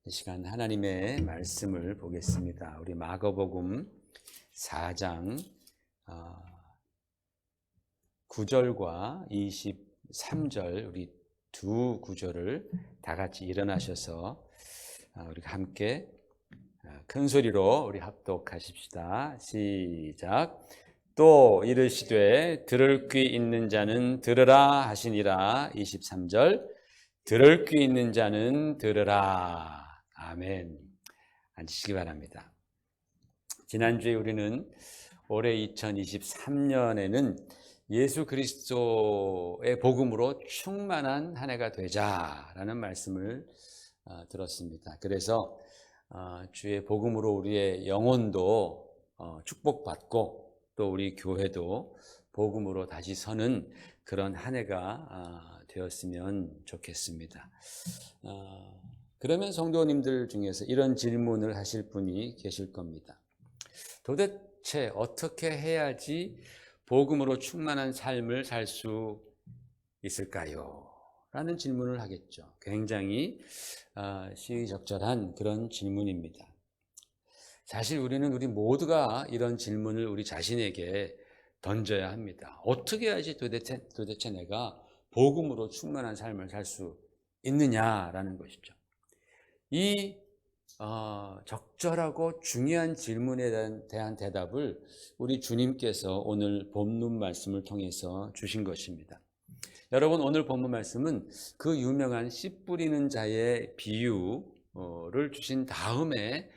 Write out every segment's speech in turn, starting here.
이 시간 하나님의 말씀을 보겠습니다. 우리 마가복음 4장 9절과 23절 우리 두 구절을 다 같이 일어나셔서 우리가 함께 큰 소리로 우리 합독하십시다. 시작. 또 이르시되 들을 귀 있는 자는 들으라 하시니라. 23절. 들을 귀 있는 자는 들으라. 아멘. 앉으시기 바랍니다. 지난주에 우리는 올해 2023년에는 예수 그리스도의 복음으로 충만한 한 해가 되자라는 말씀을 들었습니다. 그래서 주의 복음으로 우리의 영혼도 축복받고 또 우리 교회도 복음으로 다시 서는 그런 한 해가 되었으면 좋겠습니다. 그러면 성도님들 중에서 이런 질문을 하실 분이 계실 겁니다. 도대체 어떻게 해야지 복음으로 충만한 삶을 살 수 있을까요? 라는 질문을 하겠죠. 굉장히 시의적절한 그런 질문입니다. 사실 우리 모두가 이런 질문을 우리 자신에게 던져야 합니다. 어떻게 해야지 도대체 내가 복음으로 충만한 삶을 살 수 있느냐라는 것이죠. 이 적절하고 중요한 질문에 대한 대답을 우리 주님께서 오늘 본문 말씀을 통해서 주신 것입니다. 여러분, 오늘 본문 말씀은 그 유명한 씨 뿌리는 자의 비유를 주신 다음에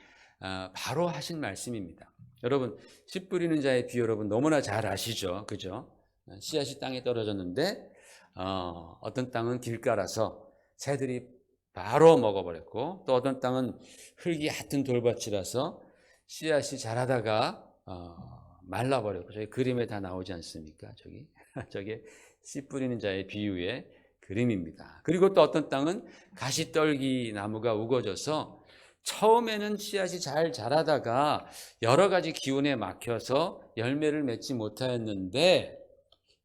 바로 하신 말씀입니다. 여러분, 씨 뿌리는 자의 비유 여러분 너무나 잘 아시죠? 그죠? 씨앗이 땅에 떨어졌는데 어떤 땅은 길가라서 새들이 바로 먹어버렸고, 또 어떤 땅은 흙이 얕은 돌밭이라서 씨앗이 자라다가 말라버렸고, 저기 그림에 다 나오지 않습니까? 저게 씨 뿌리는 자의 비유의 그림입니다. 그리고 또 어떤 땅은 가시떨기 나무가 우거져서 처음에는 씨앗이 잘 자라다가 여러 가지 기운에 막혀서 열매를 맺지 못하였는데,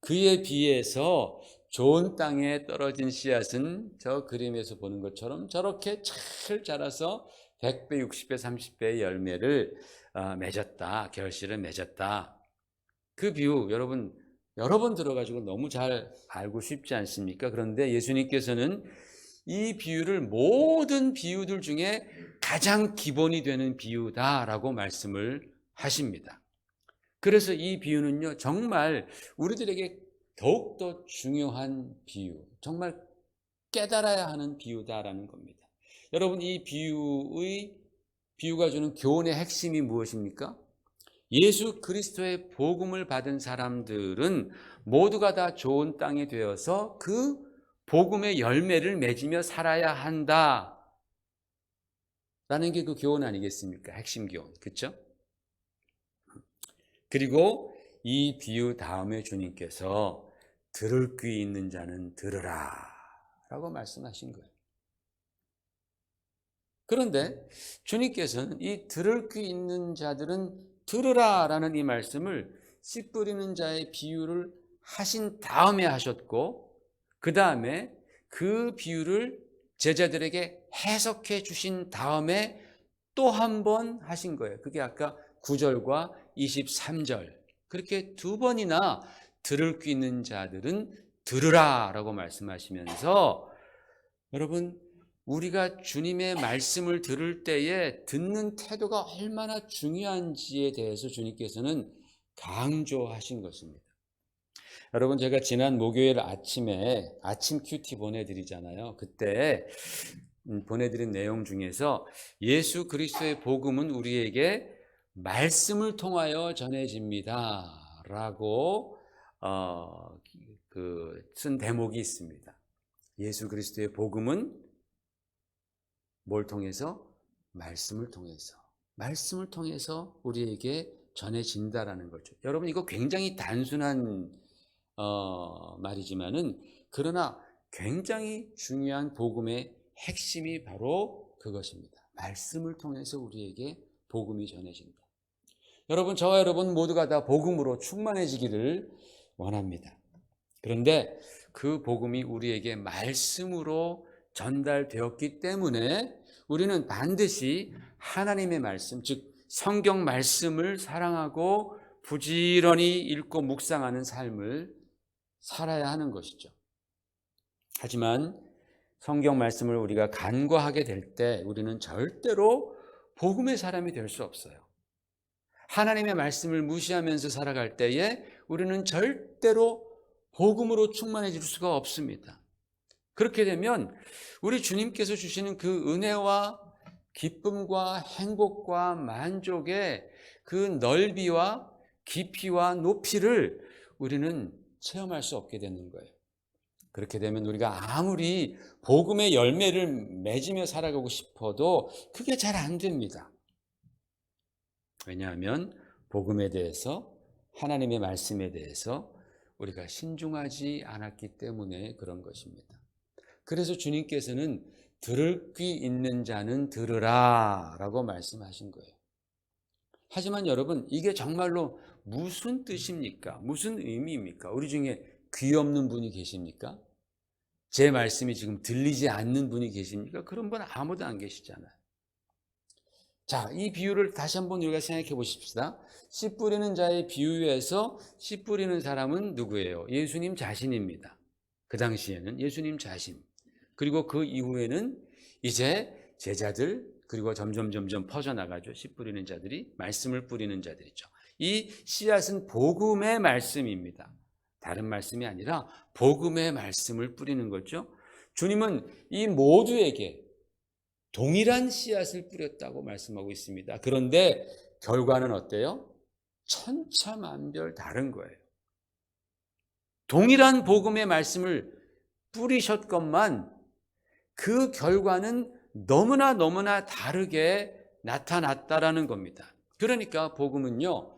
그에 비해서 좋은 땅에 떨어진 씨앗은 저 그림에서 보는 것처럼 저렇게 잘 자라서 100배, 60배, 30배의 열매를 맺었다. 결실을 맺었다. 그 비유 여러분 여러 번 들어가지고 너무 잘 알고 싶지 않습니까? 그런데 예수님께서는 이 비유를 모든 비유들 중에 가장 기본이 되는 비유다라고 말씀을 하십니다. 그래서 이 비유는요, 정말 우리들에게 더욱더 중요한 비유, 정말 깨달아야 하는 비유다라는 겁니다. 여러분, 이 비유가 주는 교훈의 핵심이 무엇입니까? 예수 그리스도의 복음을 받은 사람들은 모두가 다 좋은 땅이 되어서 그 복음의 열매를 맺으며 살아야 한다 라는 게 그 교훈 아니겠습니까? 핵심 교훈, 그렇죠? 그리고 이 비유 다음에 주님께서 들을 귀 있는 자는 들으라 라고 말씀하신 거예요. 그런데 주님께서는 이 들을 귀 있는 자들은 들으라 라는 이 말씀을 씨 뿌리는 자의 비유를 하신 다음에 하셨고, 그 다음에 그 비유를 제자들에게 해석해 주신 다음에 또 한 번 하신 거예요. 그게 아까 9절과 23절. 그렇게 두 번이나 들을 귀 있는 자들은 들으라 라고 말씀하시면서, 여러분, 우리가 주님의 말씀을 들을 때에 듣는 태도가 얼마나 중요한지에 대해서 주님께서는 강조하신 것입니다. 여러분, 제가 지난 목요일 아침에 아침 큐티 보내드리잖아요. 그때 보내드린 내용 중에서 예수 그리스도의 복음은 우리에게 말씀을 통하여 전해집니다 라고 쓴 대목이 있습니다. 예수 그리스도의 복음은 뭘 통해서? 말씀을 통해서 우리에게 전해진다라는 거죠. 여러분, 이거 굉장히 단순한 말이지만은 그러나 굉장히 중요한 복음의 핵심이 바로 그것입니다. 말씀을 통해서 우리에게 복음이 전해진다. 여러분, 저와 여러분 모두가 다 복음으로 충만해지기를 원합니다. 그런데 그 복음이 우리에게 말씀으로 전달되었기 때문에 우리는 반드시 하나님의 말씀, 즉 성경 말씀을 사랑하고 부지런히 읽고 묵상하는 삶을 살아야 하는 것이죠. 하지만 성경 말씀을 우리가 간과하게 될 때 우리는 절대로 복음의 사람이 될 수 없어요. 하나님의 말씀을 무시하면서 살아갈 때에 우리는 절대로 복음으로 충만해질 수가 없습니다. 그렇게 되면 우리 주님께서 주시는 그 은혜와 기쁨과 행복과 만족의 그 넓이와 깊이와 높이를 우리는 체험할 수 없게 되는 거예요. 그렇게 되면 우리가 아무리 복음의 열매를 맺으며 살아가고 싶어도 그게 잘 안 됩니다. 왜냐하면 복음에 대해서, 하나님의 말씀에 대해서 우리가 신중하지 않았기 때문에 그런 것입니다. 그래서 주님께서는 들을 귀 있는 자는 들으라 라고 말씀하신 거예요. 하지만 여러분, 이게 정말로 무슨 뜻입니까? 무슨 의미입니까? 우리 중에 귀 없는 분이 계십니까? 제 말씀이 지금 들리지 않는 분이 계십니까? 그런 분 아무도 안 계시잖아요. 자, 이 비유를 다시 한번 우리가 생각해 보십시다. 씨 뿌리는 자의 비유에서 씨 뿌리는 사람은 누구예요? 예수님 자신입니다. 그 당시에는 예수님 자신. 그리고 그 이후에는 이제 제자들, 그리고 점점 퍼져나가죠. 씨 뿌리는 자들이, 말씀을 뿌리는 자들이죠. 이 씨앗은 복음의 말씀입니다. 다른 말씀이 아니라 복음의 말씀을 뿌리는 거죠. 주님은 이 모두에게 동일한 씨앗을 뿌렸다고 말씀하고 있습니다. 그런데 결과는 어때요? 천차만별 다른 거예요. 동일한 복음의 말씀을 뿌리셨건만 그 결과는 너무나 다르게 나타났다라는 겁니다. 그러니까 복음은요,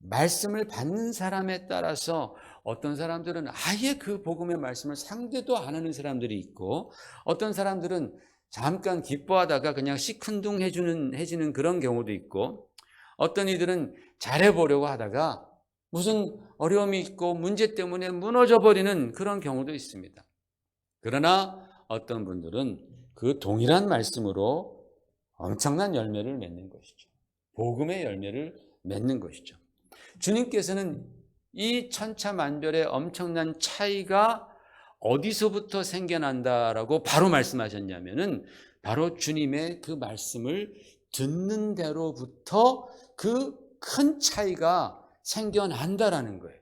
말씀을 받는 사람에 따라서 어떤 사람들은 아예 그 복음의 말씀을 상대도 안 하는 사람들이 있고, 어떤 사람들은 잠깐 기뻐하다가 그냥 시큰둥해지는 그런 경우도 있고, 어떤 이들은 잘해보려고 하다가 무슨 어려움이 있고 문제 때문에 무너져버리는 그런 경우도 있습니다. 그러나 어떤 분들은 그 동일한 말씀으로 엄청난 열매를 맺는 것이죠. 복음의 열매를 맺는 것이죠. 주님께서는 이 천차만별의 엄청난 차이가 어디서부터 생겨난다라고 바로 말씀하셨냐면은 바로 주님의 그 말씀을 듣는 대로부터 그 큰 차이가 생겨난다라는 거예요.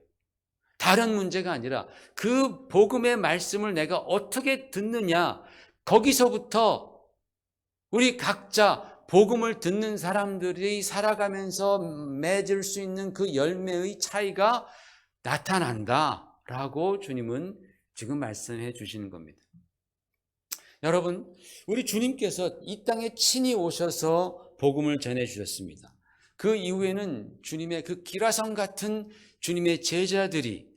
다른 문제가 아니라 그 복음의 말씀을 내가 어떻게 듣느냐, 거기서부터 우리 각자 복음을 듣는 사람들이 살아가면서 맺을 수 있는 그 열매의 차이가 나타난다라고 주님은 지금 말씀해 주시는 겁니다. 여러분, 우리 주님께서 이 땅에 친히 오셔서 복음을 전해 주셨습니다. 그 이후에는 주님의 그 기라성 같은 주님의 제자들이,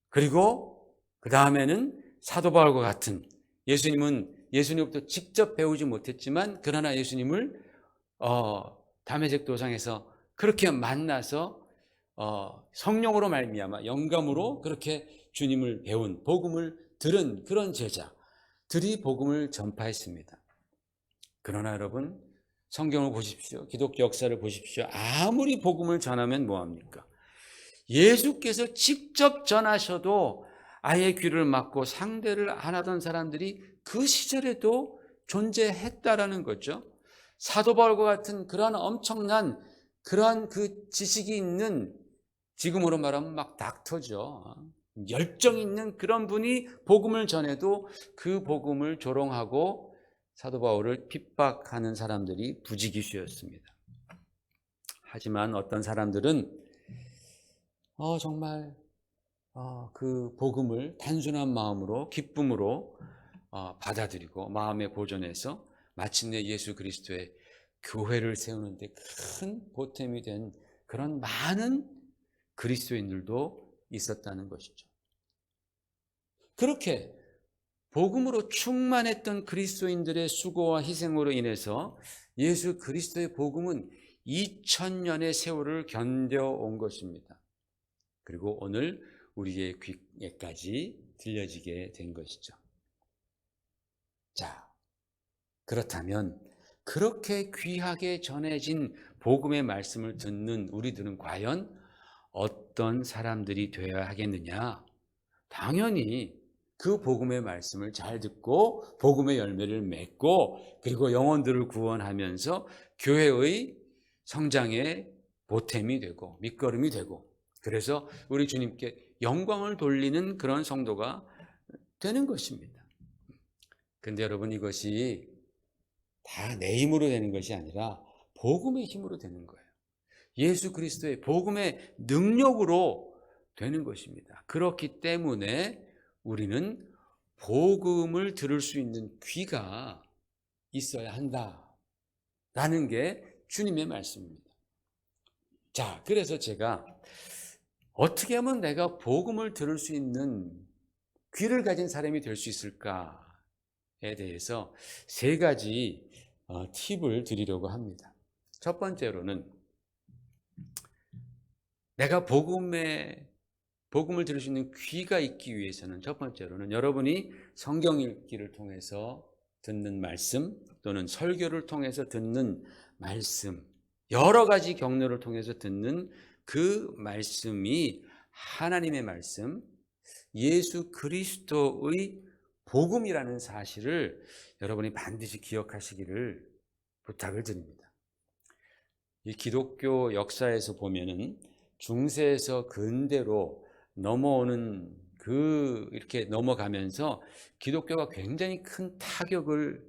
그리고 그 다음에는 사도 바울과 같은, 예수님부터 직접 배우지 못했지만 그러나 예수님을 다메섹 도상에서 그렇게 만나서 성령으로 말미암아 영감으로 그렇게 주님을 배운, 복음을 들은 그런 제자들이 복음을 전파했습니다. 그러나 여러분, 성경을 보십시오. 기독교 역사를 보십시오. 아무리 복음을 전하면 뭐합니까? 예수께서 직접 전하셔도 아예 귀를 막고 상대를 안 하던 사람들이 그 시절에도 존재했다라는 거죠. 사도 바울과 같은 그러한 엄청난 그러한 그 지식이 있는, 지금으로 말하면 막 닥터죠. 열정 있는 그런 분이 복음을 전해도 그 복음을 조롱하고 사도 바울을 핍박하는 사람들이 부지기수였습니다. 하지만 어떤 사람들은 정말 그 복음을 단순한 마음으로, 기쁨으로 받아들이고 마음에 보존해서 마침내 예수 그리스도의 교회를 세우는 데 큰 보탬이 된 그런 많은 그리스도인들도 있었다는 것이죠. 그렇게 복음으로 충만했던 그리스도인들의 수고와 희생으로 인해서 예수 그리스도의 복음은 2000년의 세월을 견뎌온 것입니다. 그리고 오늘 우리의 귀에까지 들려지게 된 것이죠. 자, 그렇다면 그렇게 귀하게 전해진 복음의 말씀을 듣는 우리들은 과연 어떤 사람들이 되어야 하겠느냐? 당연히 그 복음의 말씀을 잘 듣고 복음의 열매를 맺고 그리고 영혼들을 구원하면서 교회의 성장에 보탬이 되고 밑거름이 되고, 그래서 우리 주님께 영광을 돌리는 그런 성도가 되는 것입니다. 근데 여러분, 이것이 다 내 힘으로 되는 것이 아니라 복음의 힘으로 되는 거예요. 예수 그리스도의 복음의 능력으로 되는 것입니다. 그렇기 때문에 우리는 복음을 들을 수 있는 귀가 있어야 한다라는 게 주님의 말씀입니다. 자, 그래서 제가 어떻게 하면 내가 복음을 들을 수 있는 귀를 가진 사람이 될 수 있을까에 대해서 세 가지 팁을 드리려고 합니다. 첫 번째로는 내가 복음을 들을 수 있는 귀가 있기 위해서는 첫 번째로는 여러분이 성경 읽기를 통해서 듣는 말씀 또는 설교를 통해서 듣는 말씀, 여러 가지 경로를 통해서 듣는 그 말씀이 하나님의 말씀, 예수 그리스도의 복음이라는 사실을 여러분이 반드시 기억하시기를 부탁을 드립니다. 이 기독교 역사에서 보면은 중세에서 근대로 넘어오는 이렇게 넘어가면서 기독교가 굉장히 큰 타격을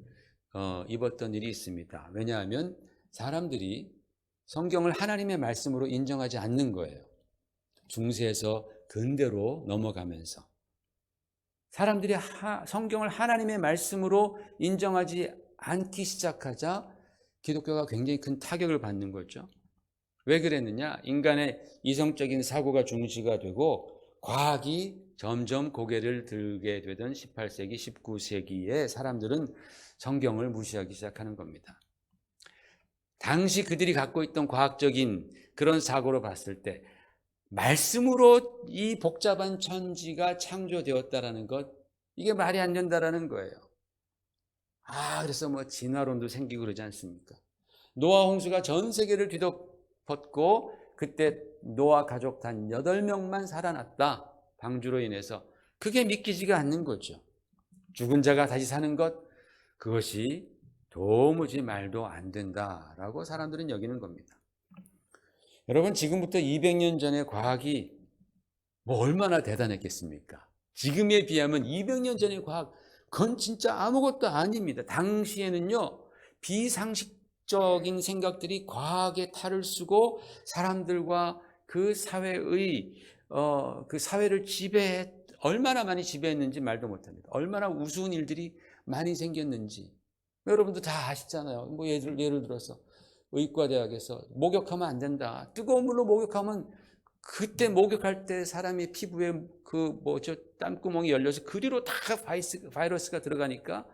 입었던 일이 있습니다. 왜냐하면 사람들이 성경을 하나님의 말씀으로 인정하지 않는 거예요. 중세에서 근대로 넘어가면서 사람들이 성경을 하나님의 말씀으로 인정하지 않기 시작하자 기독교가 굉장히 큰 타격을 받는 거죠. 왜 그랬느냐? 인간의 이성적인 사고가 중시가 되고 과학이 점점 고개를 들게 되던 18세기, 19세기에 사람들은 성경을 무시하기 시작하는 겁니다. 당시 그들이 갖고 있던 과학적인 그런 사고로 봤을 때 말씀으로 이 복잡한 천지가 창조되었다라는 것, 이게 말이 안 된다라는 거예요. 그래서 진화론도 생기고 그러지 않습니까? 노아 홍수가 전 세계를 뒤덮었고 그때 노아 가족 단 8명만 살아났다. 방주로 인해서. 그게 믿기지가 않는 거죠. 죽은 자가 다시 사는 것, 그것이 도무지 말도 안 된다라고 사람들은 여기는 겁니다. 여러분, 지금부터 200년 전의 과학이 얼마나 대단했겠습니까? 지금에 비하면 200년 전의 과학, 그건 진짜 아무것도 아닙니다. 당시에는요, 비상식적인 생각들이 과학의 탈을 쓰고 사람들과 그 사회의 그 사회를 얼마나 많이 지배했는지 말도 못합니다. 얼마나 우스운 일들이 많이 생겼는지 여러분도 다 아시잖아요. 예를 들어서 의과대학에서 목욕하면 안 된다. 뜨거운 물로 목욕하면 그때 목욕할 때 사람의 피부에 땀구멍이 열려서 그리로 다 바이러스가 들어가니까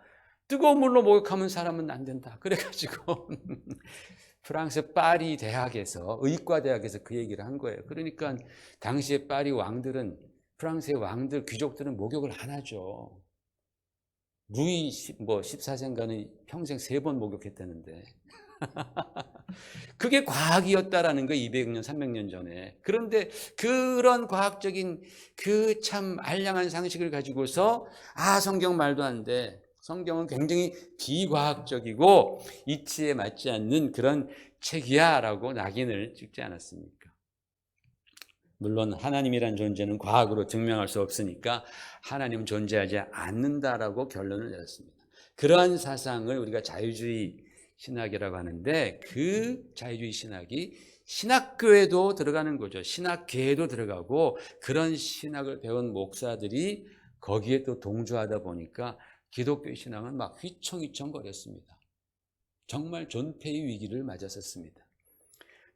뜨거운 물로 목욕하면 사람은 안 된다. 그래가지고 프랑스 파리 대학에서 의과대학에서 그 얘기를 한 거예요. 그러니까 당시에 파리 왕들은, 프랑스의 왕들, 귀족들은 목욕을 안 하죠. 루이 14세인가는 평생 3번 목욕했다는데 그게 과학이었다라는 거 200년, 300년 전에. 그런데 그런 과학적인 그 참 알량한 상식을 가지고서 성경 말도 안 돼. 성경은 굉장히 비과학적이고 이치에 맞지 않는 그런 책이야 라고 낙인을 찍지 않았습니까? 물론 하나님이란 존재는 과학으로 증명할 수 없으니까 하나님은 존재하지 않는다라고 결론을 내렸습니다. 그러한 사상을 우리가 자유주의 신학이라고 하는데 그 자유주의 신학이 신학교에도 들어가는 거죠. 신학계에도 들어가고 그런 신학을 배운 목사들이 거기에 또 동조하다 보니까 기독교 신앙은 막 휘청휘청거렸습니다. 정말 존폐의 위기를 맞았었습니다.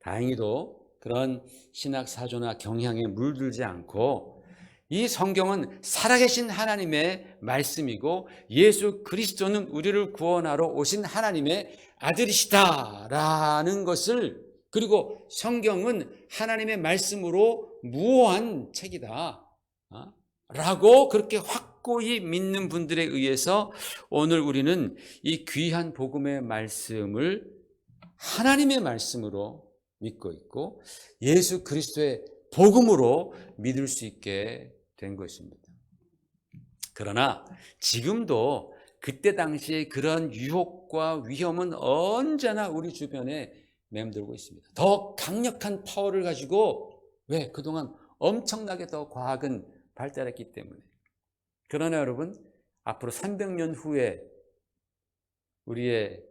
다행히도 그런 신학 사조나 경향에 물들지 않고 이 성경은 살아계신 하나님의 말씀이고 예수 그리스도는 우리를 구원하러 오신 하나님의 아들이시다라는 것을, 그리고 성경은 하나님의 말씀으로 무오한 책이다 라고 그렇게 확고히 믿는 분들에 의해서 오늘 우리는 이 귀한 복음의 말씀을 하나님의 말씀으로 믿고 있고 예수 그리스도의 복음으로 믿을 수 있게 된 것입니다. 그러나 지금도 그때 당시에 그런 유혹과 위험은 언제나 우리 주변에 맴돌고 있습니다. 더 강력한 파워를 가지고 왜? 그동안 엄청나게 더 과학은 발달했기 때문에. 그러나 여러분, 앞으로 300년 후에 우리의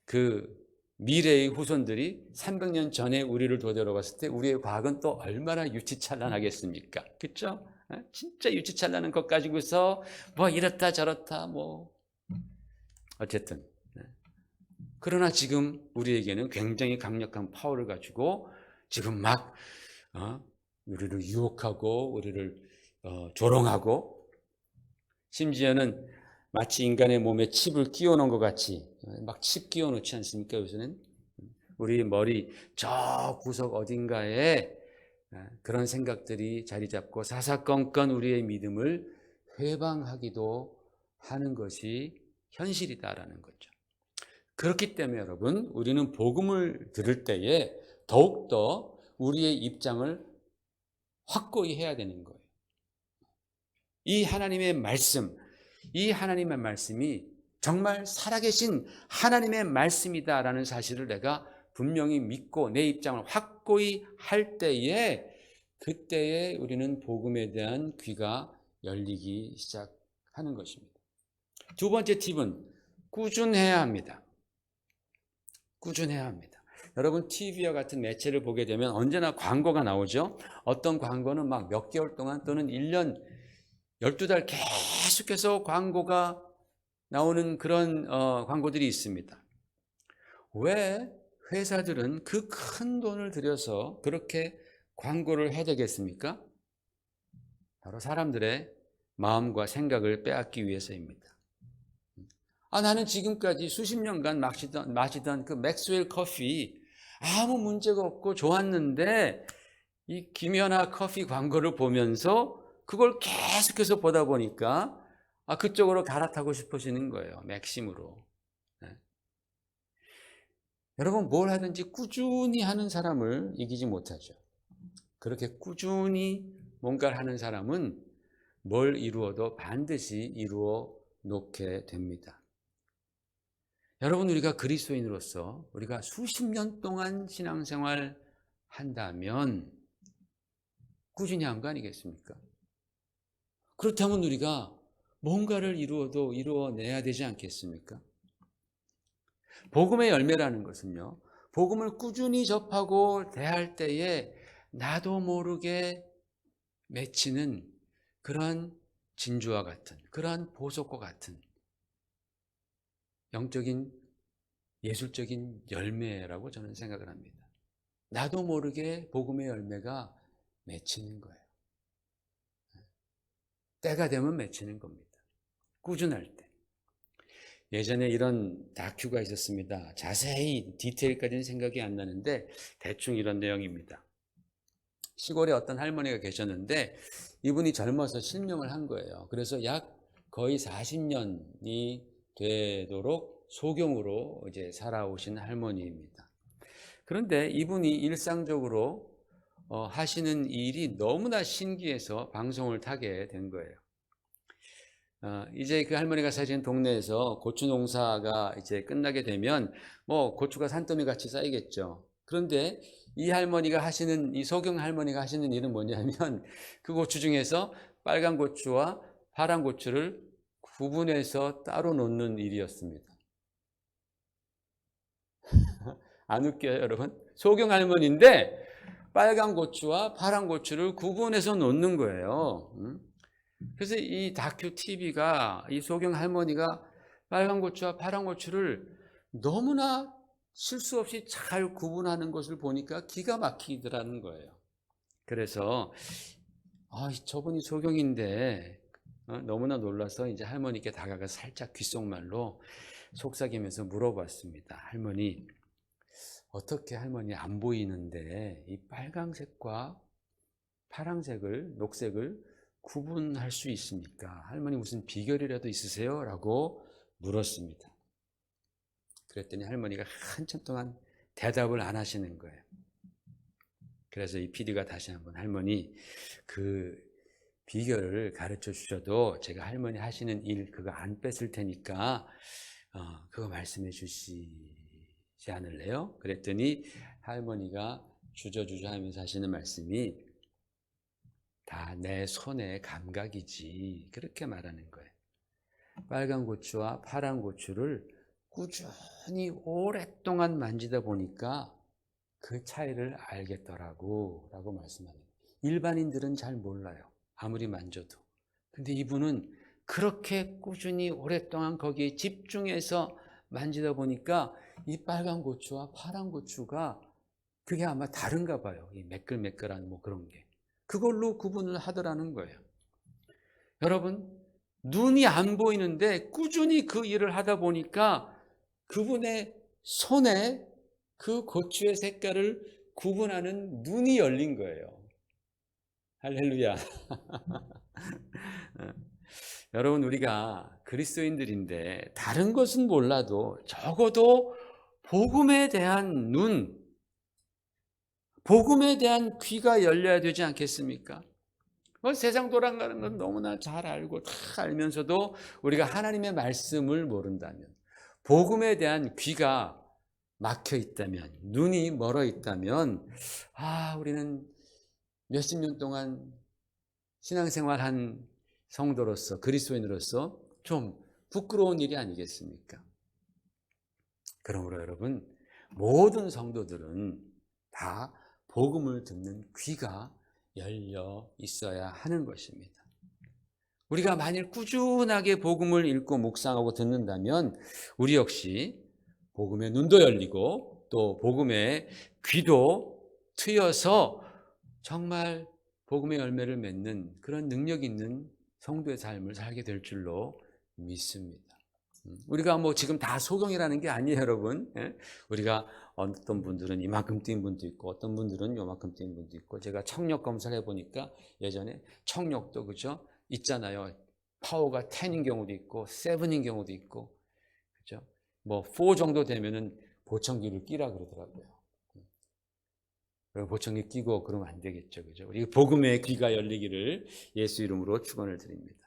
그 미래의 후손들이 300년 전에 우리를 되돌아봤을 때 우리의 과학은 또 얼마나 유치찬란하겠습니까? 그렇죠? 진짜 유치찬란한 것 가지고서 뭐 이렇다 저렇다 뭐 어쨌든. 그러나 지금 우리에게는 굉장히 강력한 파워를 가지고 지금 막 우리를 유혹하고 우리를 조롱하고 심지어는 마치 인간의 몸에 칩을 끼워놓은 것 같이 막 칩 끼워놓지 않습니까? 요새는 우리 머리 저 구석 어딘가에 그런 생각들이 자리 잡고 사사건건 우리의 믿음을 회방하기도 하는 것이 현실이다라는 거죠. 그렇기 때문에 여러분, 우리는 복음을 들을 때에 더욱더 우리의 입장을 확고히 해야 되는 거예요. 이 하나님의 말씀, 이 하나님의 말씀이 정말 살아계신 하나님의 말씀이다라는 사실을 내가 분명히 믿고 내 입장을 확고히 할 때에 그때에 우리는 복음에 대한 귀가 열리기 시작하는 것입니다. 두 번째 팁은 꾸준해야 합니다. 꾸준해야 합니다. 여러분 TV와 같은 매체를 보게 되면 언제나 광고가 나오죠. 어떤 광고는 막 몇 개월 동안 또는 1년 12달 계속해서 광고가 나오는 그런 광고들이 있습니다. 왜 회사들은 그 큰 돈을 들여서 그렇게 광고를 해야 되겠습니까? 바로 사람들의 마음과 생각을 빼앗기 위해서입니다. 나는 지금까지 수십 년간 마시던 그 맥스웰 커피 아무 문제가 없고 좋았는데 이 김연아 커피 광고를 보면서 그걸 계속해서 보다 보니까 그쪽으로 갈아타고 싶어지는 거예요. 맥심으로. 네. 여러분 뭘 하든지 꾸준히 하는 사람을 이기지 못하죠. 그렇게 꾸준히 뭔가를 하는 사람은 뭘 이루어도 반드시 이루어 놓게 됩니다. 여러분 우리가 그리스도인으로서 우리가 수십 년 동안 신앙생활 한다면 꾸준히 한 거 아니겠습니까? 그렇다면 우리가 뭔가를 이루어도 이루어내야 되지 않겠습니까? 복음의 열매라는 것은요, 복음을 꾸준히 접하고 대할 때에 나도 모르게 맺히는 그런 진주와 같은, 그러한 보석과 같은 영적인 예술적인 열매라고 저는 생각을 합니다. 나도 모르게 복음의 열매가 맺히는 거예요. 때가 되면 맺히는 겁니다. 꾸준할 때. 예전에 이런 다큐가 있었습니다. 자세히 디테일까지는 생각이 안 나는데 대충 이런 내용입니다. 시골에 어떤 할머니가 계셨는데 이분이 젊어서 실명을 한 거예요. 그래서 약 거의 40년이 되도록 소경으로 이제 살아오신 할머니입니다. 그런데 이분이 일상적으로 하시는 일이 너무나 신기해서 방송을 타게 된 거예요. 이제 그 할머니가 사시는 동네에서 고추 농사가 이제 끝나게 되면 뭐 고추가 산더미 같이 쌓이겠죠. 그런데 이 할머니가 하시는, 이 소경 할머니가 하시는 일은 뭐냐면 그 고추 중에서 빨간 고추와 파란 고추를 구분해서 따로 놓는 일이었습니다. 안 웃겨요, 여러분? 소경 할머니인데 빨간 고추와 파란 고추를 구분해서 놓는 거예요. 그래서 이 다큐 TV가 이 소경 할머니가 빨간 고추와 파란 고추를 너무나 실수 없이 잘 구분하는 것을 보니까 기가 막히더라는 거예요. 그래서 저분이 소경인데 너무나 놀라서 이제 할머니께 다가가서 살짝 귓속말로 속삭이면서 물어봤습니다. 할머니, 어떻게 할머니 안 보이는데 이 빨강색과 파랑색을, 녹색을 구분할 수 있습니까? 할머니 무슨 비결이라도 있으세요? 라고 물었습니다. 그랬더니 할머니가 한참 동안 대답을 안 하시는 거예요. 그래서 이 PD가 다시 한번 할머니 그 비결을 가르쳐 주셔도 제가 할머니 하시는 일 그거 안 뺏을 테니까 그거 말씀해 주시지 않을래요? 그랬더니 할머니가 주저주저 하면서 하시는 말씀이 다 내 손의 감각이지 그렇게 말하는 거예요. 빨간 고추와 파란 고추를 꾸준히 오랫동안 만지다 보니까 그 차이를 알겠더라고 라고 말씀하는 거예요. 일반인들은 잘 몰라요. 아무리 만져도. 근데 이분은 그렇게 꾸준히 오랫동안 거기에 집중해서 만지다 보니까 이 빨간 고추와 파란 고추가 그게 아마 다른가 봐요. 이 매끌매끌한 뭐 그런 게. 그걸로 구분을 하더라는 거예요. 여러분, 눈이 안 보이는데 꾸준히 그 일을 하다 보니까 그분의 손에 그 고추의 색깔을 구분하는 눈이 열린 거예요. 할렐루야. 여러분, 우리가 그리스도인들인데 다른 것은 몰라도 적어도 복음에 대한 눈, 복음에 대한 귀가 열려야 되지 않겠습니까? 세상 돌아가는 건 너무나 잘 알고 다 알면서도 우리가 하나님의 말씀을 모른다면, 복음에 대한 귀가 막혀 있다면, 눈이 멀어 있다면, 우리는 몇십 년 동안 신앙생활한 성도로서, 그리스도인으로서 좀 부끄러운 일이 아니겠습니까? 그러므로 여러분, 모든 성도들은 다 복음을 듣는 귀가 열려 있어야 하는 것입니다. 우리가 만일 꾸준하게 복음을 읽고 묵상하고 듣는다면 우리 역시 복음의 눈도 열리고 또 복음의 귀도 트여서 정말 복음의 열매를 맺는 그런 능력 있는 성도의 삶을 살게 될 줄로 믿습니다. 우리가 뭐 지금 다 소경이라는 게 아니에요, 여러분. 우리가 어떤 분들은 이만큼 뛴 분도 있고 어떤 분들은 요만큼 뛴 분도 있고, 제가 청력 검사를 해보니까 예전에 청력도 그죠 있잖아요. 파워가 10인 경우도 있고 7인 경우도 있고, 그죠? 뭐 4 정도 되면은 보청기를 끼라 그러더라고요. 그럼 보청기 끼고 그러면 안 되겠죠, 그죠? 우리 복음의 귀가 열리기를 예수 이름으로 축원을 드립니다.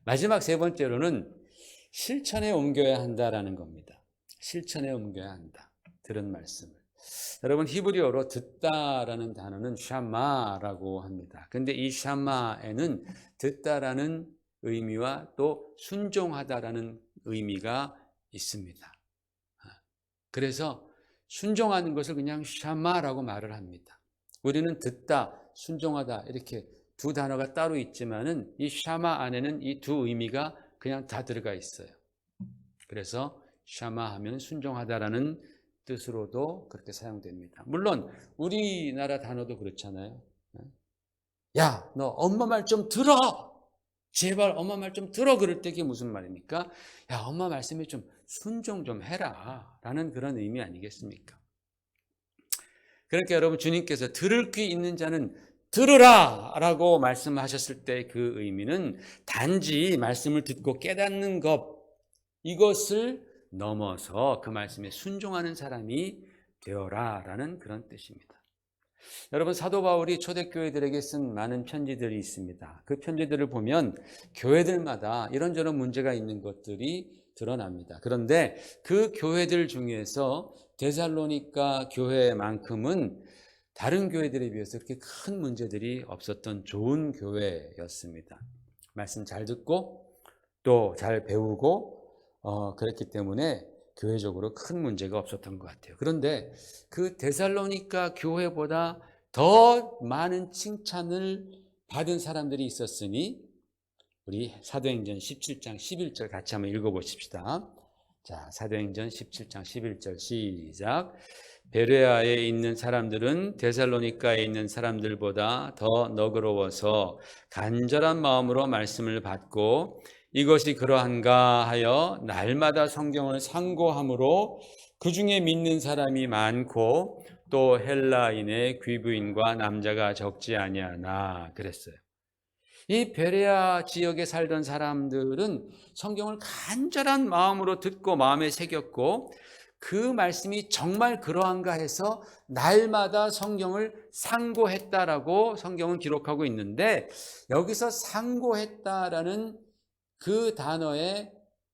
마지막 세 번째로는 실천에 옮겨야 한다라는 겁니다. 실천에 옮겨야 한다. 들은 말씀을. 여러분, 히브리어로 듣다라는 단어는 샤마라고 합니다. 근데 이 샤마에는 듣다라는 의미와 또 순종하다라는 의미가 있습니다. 그래서 순종하는 것을 그냥 샤마라고 말을 합니다. 우리는 듣다, 순종하다 이렇게 두 단어가 따로 있지만은 이 샤마 안에는 이 두 의미가 그냥 다 들어가 있어요. 그래서 샤마 하면 순종하다라는 뜻으로도 그렇게 사용됩니다. 물론 우리나라 단어도 그렇잖아요. 야, 너 엄마 말 좀 들어. 제발 엄마 말 좀 들어. 그럴 때 그게 무슨 말입니까? 야, 엄마 말씀에 좀 순종 좀 해라 라는 그런 의미 아니겠습니까? 그러니까 여러분, 주님께서 들을 귀 있는 자는 들으라 라고 말씀하셨을 때 그 의미는 단지 말씀을 듣고 깨닫는 것, 이것을 넘어서 그 말씀에 순종하는 사람이 되어라 라는 그런 뜻입니다. 여러분, 사도 바울이 초대교회들에게 쓴 많은 편지들이 있습니다. 그 편지들을 보면 교회들마다 이런저런 문제가 있는 것들이 드러납니다. 그런데 그 교회들 중에서 데살로니가 교회만큼은 다른 교회들에 비해서 그렇게 큰 문제들이 없었던 좋은 교회였습니다. 말씀 잘 듣고 또 잘 배우고 그랬기 때문에 교회적으로 큰 문제가 없었던 것 같아요. 그런데 그 데살로니가 교회보다 더 많은 칭찬을 받은 사람들이 있었으니 우리 사도행전 17장 11절 같이 한번 읽어보십시다. 자, 사도행전 17장 11절 시작. 베레아에 있는 사람들은 데살로니가에 있는 사람들보다 더 너그러워서 간절한 마음으로 말씀을 받고 이것이 그러한가 하여 날마다 성경을 상고함으로 그 중에 믿는 사람이 많고 또 헬라인의 귀부인과 남자가 적지 아니하나 그랬어요. 이 베레아 지역에 살던 사람들은 성경을 간절한 마음으로 듣고 마음에 새겼고 그 말씀이 정말 그러한가 해서 날마다 성경을 상고했다라고 성경은 기록하고 있는데, 여기서 상고했다라는 그 단어의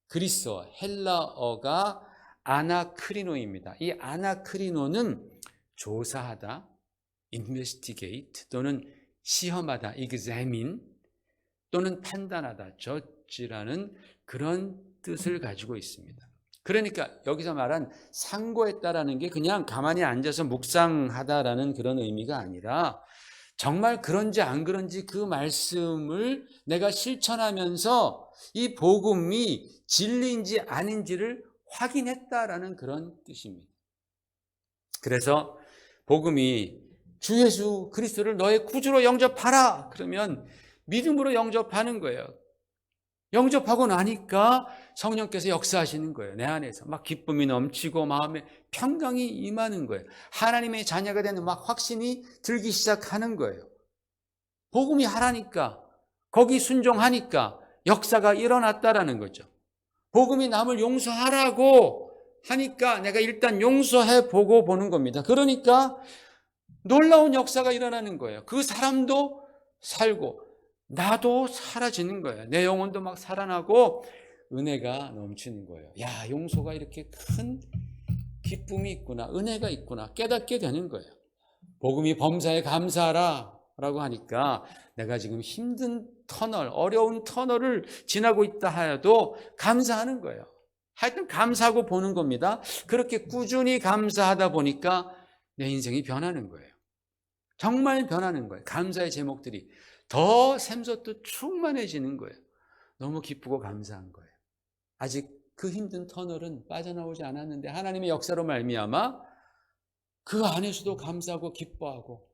그리스어 헬라어가 아나크리노입니다. 이 아나크리노는 조사하다, investigate 또는 시험하다, examine 또는 판단하다, judge라는 그런 뜻을 가지고 있습니다. 그러니까 여기서 말한 상고했다라는 게 그냥 가만히 앉아서 묵상하다라는 그런 의미가 아니라 정말 그런지 안 그런지 그 말씀을 내가 실천하면서 이 복음이 진리인지 아닌지를 확인했다라는 그런 뜻입니다. 그래서 복음이 주 예수 그리스도를 너의 구주로 영접하라 그러면 믿음으로 영접하는 거예요. 영접하고 나니까 성령께서 역사하시는 거예요. 내 안에서 막 기쁨이 넘치고 마음에 평강이 임하는 거예요. 하나님의 자녀가 되는 막 확신이 들기 시작하는 거예요. 복음이 하라니까, 거기 순종하니까 역사가 일어났다라는 거죠. 복음이 남을 용서하라고 하니까 내가 일단 용서해 보고 보는 겁니다. 그러니까 놀라운 역사가 일어나는 거예요. 그 사람도 살고 나도 사라지는 거예요. 내 영혼도 막 살아나고 은혜가 넘치는 거예요. 야, 용서가 이렇게 큰 기쁨이 있구나, 은혜가 있구나 깨닫게 되는 거예요. 복음이 범사에 감사하라 라고 하니까 내가 지금 힘든 터널, 어려운 터널을 지나고 있다 하여도 감사하는 거예요. 하여튼 감사하고 보는 겁니다. 그렇게 꾸준히 감사하다 보니까 내 인생이 변하는 거예요. 정말 변하는 거예요. 감사의 제목들이 더 샘솟듯 충만해지는 거예요. 너무 기쁘고 감사한 거예요. 아직 그 힘든 터널은 빠져나오지 않았는데 하나님의 역사로 말미암아 그 안에서도 감사하고 기뻐하고,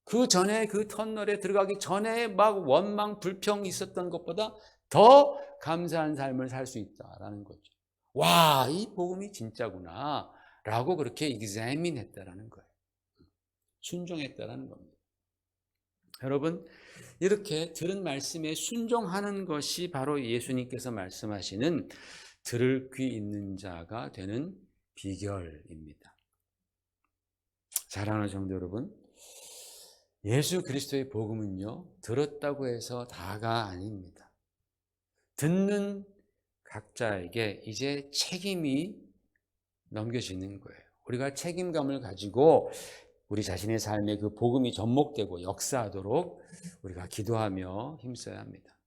그 전에 그 터널에 들어가기 전에 막 원망 불평이 있었던 것보다 더 감사한 삶을 살 수 있다라는 거죠. 와, 이 복음이 진짜구나 라고 그렇게 examine 했다라는 거예요. 순종했다라는 겁니다. 여러분, 이렇게 들은 말씀에 순종하는 것이 바로 예수님께서 말씀하시는 들을 귀 있는 자가 되는 비결입니다. 사랑하는 성도 여러분, 예수 그리스도의 복음은요, 들었다고 해서 다가 아닙니다. 듣는 각자에게 이제 책임이 넘겨지는 거예요. 우리가 책임감을 가지고 우리 자신의 삶에 그 복음이 접목되고 역사하도록 우리가 기도하며 힘써야 합니다.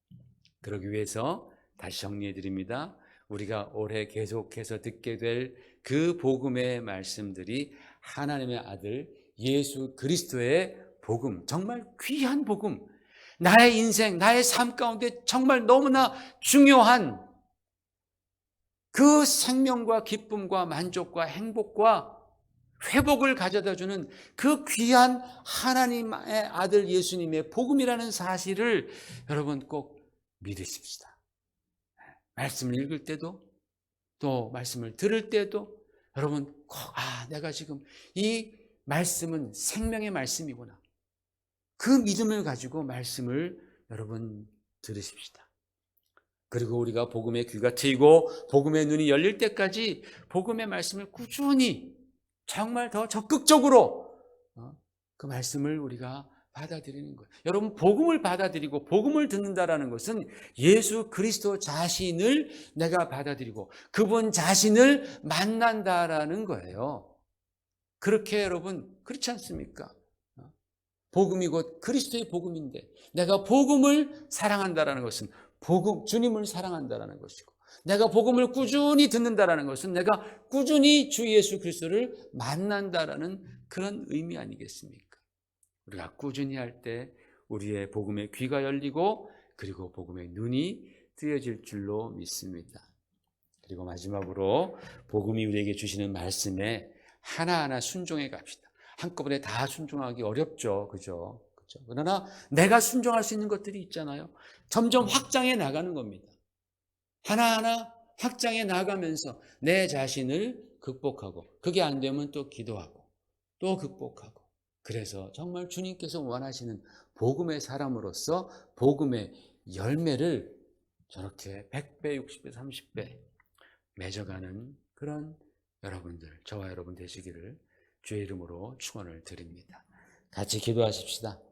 그러기 위해서 다시 정리해 드립니다. 우리가 올해 계속해서 듣게 될 그 복음의 말씀들이 하나님의 아들 예수 그리스도의 복음, 정말 귀한 복음, 나의 인생, 나의 삶 가운데 정말 너무나 중요한 그 생명과 기쁨과 만족과 행복과 회복을 가져다주는 그 귀한 하나님의 아들 예수님의 복음이라는 사실을 여러분 꼭 믿으십시다. 말씀을 읽을 때도 또 말씀을 들을 때도 여러분 꼭 내가 지금 이 말씀은 생명의 말씀이구나, 그 믿음을 가지고 말씀을 여러분 들으십시다. 그리고 우리가 복음의 귀가 트이고 복음의 눈이 열릴 때까지 복음의 말씀을 꾸준히 정말 더 적극적으로 그 말씀을 우리가 받아들이는 거예요. 여러분, 복음을 받아들이고 복음을 듣는다라는 것은 예수 그리스도 자신을 내가 받아들이고 그분 자신을 만난다라는 거예요. 그렇게 여러분, 그렇지 않습니까? 복음이 곧 그리스도의 복음인데 내가 복음을 사랑한다라는 것은 주님을 사랑한다라는 것이고, 내가 복음을 꾸준히 듣는다라는 것은 내가 꾸준히 주 예수 그리스도를 만난다라는 그런 의미 아니겠습니까? 우리가 꾸준히 할 때 우리의 복음의 귀가 열리고 그리고 복음의 눈이 뜨여질 줄로 믿습니다. 그리고 마지막으로 복음이 우리에게 주시는 말씀에 하나하나 순종해 갑시다. 한꺼번에 다 순종하기 어렵죠. 그죠? 그러나 내가 순종할 수 있는 것들이 있잖아요. 점점 확장해 나가는 겁니다. 하나하나 확장해 나가면서 내 자신을 극복하고, 그게 안 되면 또 기도하고 또 극복하고, 그래서 정말 주님께서 원하시는 복음의 사람으로서 복음의 열매를 저렇게 100배, 60배, 30배 맺어가는 그런 여러분들, 저와 여러분 되시기를 주의 이름으로 축원을 드립니다. 같이 기도하십시다.